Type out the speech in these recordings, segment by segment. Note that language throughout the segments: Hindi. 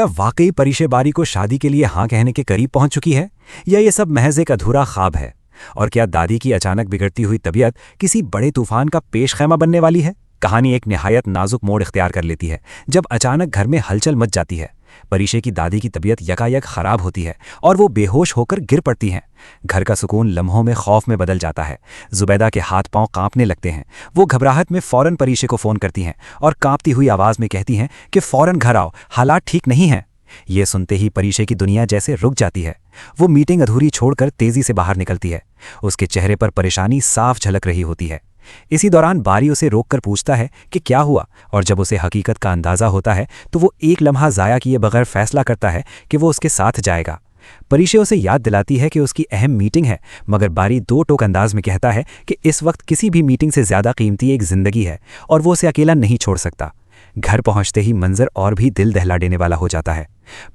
क्या वाकई परीशे बारी को शादी के लिए हाँ कहने के करीब पहुंच चुकी है, या ये सब महज एक अधूरा ख्वाब है? और क्या दादी की अचानक बिगड़ती हुई तबीयत किसी बड़े तूफान का पेशखैमा बनने वाली है? कहानी एक निहायत नाजुक मोड़ इख्तियार कर लेती है जब अचानक घर में हलचल मच जाती है। परीशे की दादी की तबीयत यकायक खराब होती है और वो बेहोश होकर गिर पड़ती हैं। घर का सुकून लम्हों में खौफ में बदल जाता है। जुबैदा के हाथ पांव कांपने लगते हैं। वो घबराहट में फौरन परीशे को फ़ोन करती हैं और कांपती हुई आवाज़ में कहती हैं कि फ़ौरन घर आओ, हालात ठीक नहीं हैं। ये सुनते ही परीशे की दुनिया जैसे रुक जाती है। वो मीटिंग अधूरी छोड़कर तेजी से बाहर निकलती है। उसके चेहरे पर परेशानी साफ झलक रही होती है। इसी दौरान बारी उसे रोककर पूछता है कि क्या हुआ, और जब उसे हकीकत का अंदाज़ा होता है तो वो एक लम्हा ज़ाया किए बगैर फैसला करता है कि वो उसके साथ जाएगा। परीशे उसे याद दिलाती है कि उसकी अहम मीटिंग है, मगर बारी दो टोक अंदाज में कहता है कि इस वक्त किसी भी मीटिंग से ज़्यादा कीमती एक ज़िंदगी है और वो उसे अकेला नहीं छोड़ सकता। घर पहुंचते ही मंजर और भी दिल दहला देने वाला हो जाता है।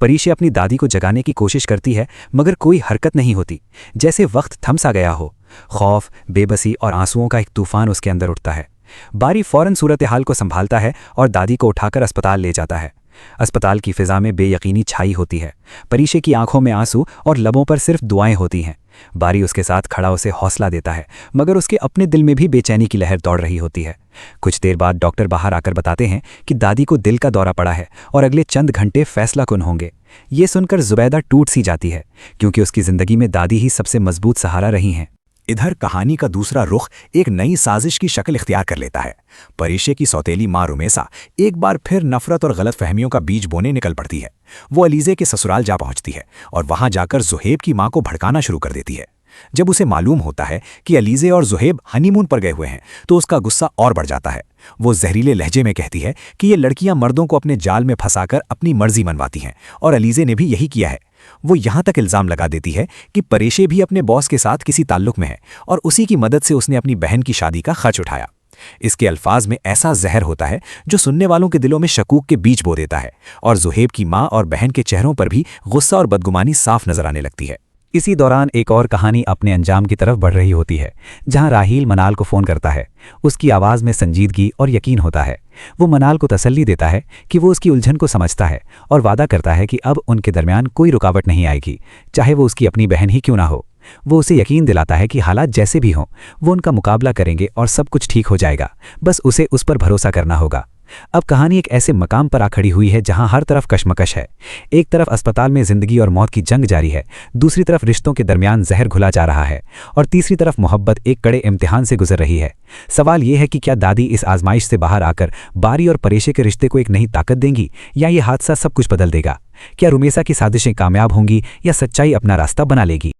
परीशे अपनी दादी को जगाने की कोशिश करती है, मगर कोई हरकत नहीं होती, जैसे वक्त थम सा गया हो। खौफ, बेबसी और आंसुओं का एक तूफान उसके अंदर उठता है। बारी फौरन सूरत हाल को संभालता है और दादी को उठाकर अस्पताल ले जाता है। अस्पताल की फिजा में बेयकीनी छाई होती है। परीशे की आंखों में आंसू और लबों पर सिर्फ दुआएं होती हैं। बारी उसके साथ खड़ा उसे हौसला देता है, मगर उसके अपने दिल में भी बेचैनी की लहर दौड़ रही होती है। कुछ देर बाद डॉक्टर बाहर आकर बताते हैं कि दादी को दिल का दौरा पड़ा है और अगले चंद घंटे फैसलाकुन होंगे। ये सुनकर जुबैदा टूट सी जाती है, क्योंकि उसकी जिंदगी में दादी ही सबसे मजबूत सहारा रही हैं। इधर कहानी का दूसरा रुख एक नई साजिश की शक्ल इख्तियार कर लेता है। परीशे की सौतेली माँ रुमेसा एक बार फिर नफरत और गलतफहमियों का बीज बोने निकल पड़ती है। वो अलीज़े के ससुराल जा पहुंचती है और वहां जाकर ज़ुहैब की माँ को भड़काना शुरू कर देती है। जब उसे मालूम होता है कि अलीज़े और ज़ुहैब हनीमून पर गए हुए हैं तो उसका गुस्सा और बढ़ जाता है। वो जहरीले लहजे में कहती है कि ये लड़कियां मर्दों को अपने जाल में फंसाकर अपनी मर्जी मनवाती हैं और अलीज़े ने भी यही किया है। वो यहाँ तक इल्ज़ाम लगा देती है कि परीशे भी अपने बॉस के साथ किसी ताल्लुक में है और उसी की मदद से उसने अपनी बहन की शादी का खर्च उठाया। इसके अल्फाज में ऐसा जहर होता है जो सुनने वालों के दिलों में शकूक के बीज बो देता है और ज़ुहैब की माँ और बहन के चेहरों पर भी गुस्सा और बदगुमानी साफ नजर आने लगती है। इसी दौरान एक और कहानी अपने अंजाम की तरफ बढ़ रही होती है, जहां राहील मनाल को फ़ोन करता है। उसकी आवाज़ में संजीदगी और यकीन होता है। वो मनाल को तसल्ली देता है कि वो उसकी उलझन को समझता है और वादा करता है कि अब उनके दरमियान कोई रुकावट नहीं आएगी, चाहे वो उसकी अपनी बहन ही क्यों ना हो। वो उसे यकीन दिलाता है कि हालात जैसे भी हों वो उनका मुकाबला करेंगे और सब कुछ ठीक हो जाएगा, बस उसे उस पर भरोसा करना होगा। अब कहानी एक ऐसे मकाम पर आ खड़ी हुई है जहां हर तरफ कशमकश है। एक तरफ अस्पताल में जिंदगी और मौत की जंग जारी है, दूसरी तरफ रिश्तों के दरमियान जहर घुला जा रहा है और तीसरी तरफ मोहब्बत एक कड़े इम्तिहान से गुजर रही है। सवाल यह है कि क्या दादी इस आजमाइश से बाहर आकर बारी और परीशे के रिश्ते को एक नई ताकत देंगी, या ये हादसा सब कुछ बदल देगा? क्या रुमेसा की साजिशें कामयाब होंगी या सच्चाई अपना रास्ता बना लेगी?